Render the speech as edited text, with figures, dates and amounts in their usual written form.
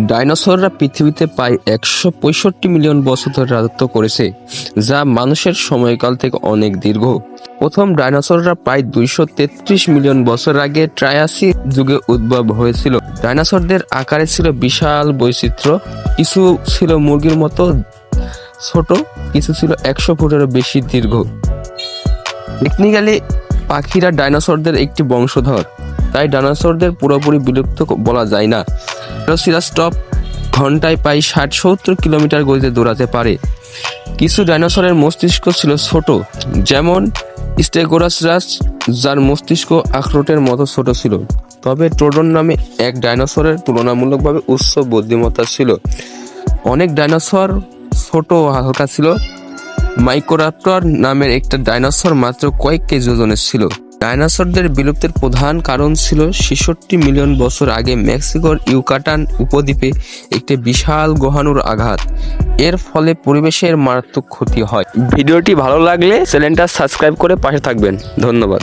ডাইনোসররা পৃথিবীতে প্রায় 165 মিলিয়ন বছর ধরে রাজত্ব করেছে, যা মানুষের সময়কাল থেকে অনেক দীর্ঘ। প্রথম ডাইনোসররা প্রায় 233 মিলিয়ন বছর আগে ট্রায়াসিক যুগে উদ্ভব হয়েছিল। ডাইনোসরদের আকারে ছিল বিশাল বৈচিত্র্য, কিছু ছিল মুরগির মতো ছোট, কিছু ছিল 100 ফুটেরও বেশি দীর্ঘ। টেকনিক্যালি পাখিরা ডাইনোসরদের একটি বংশধর, তাই ডাইনোসরদের পুরোপুরি বিলুপ্ত বলা যায় না। ভেলোসিরাপটর ঘন্টায় প্রায় 60-70 কিলোমিটার গতিতে দৌড়াতে পারে। কিছু ডাইনোসরের মস্তিষ্ক ছিল ছোট, যেমন স্টেগোসারাস, যার মস্তিষ্ক আখরোটের মতো ছোট ছিল। তবে ট্রোডন নামে এক ডাইনোসরের তুলনামূলকভাবে উচ্চ বুদ্ধিমত্তা ছিল। অনেক ডাইনোসর ছোট ও হালকা ছিল। মাইক্রোরাপটর নামের একটা ডাইনোসর মাত্র কয়েক কেজি ওজনের ছিল। ডাইনোসরদের বিলুপ্তির প্রধান কারণ ছিল 66 মিলিয়ন বছর আগে মেক্সিকোর ইউকাটান উপদ্বীপে একটি বিশাল গ্রহাণুর আঘাত। এর ফলে পরিবেশের মারাত্মক ক্ষতি হয়। ভিডিওটি ভালো লাগলে চ্যানেলটা সাবস্ক্রাইব করে পাশে থাকবেন। ধন্যবাদ।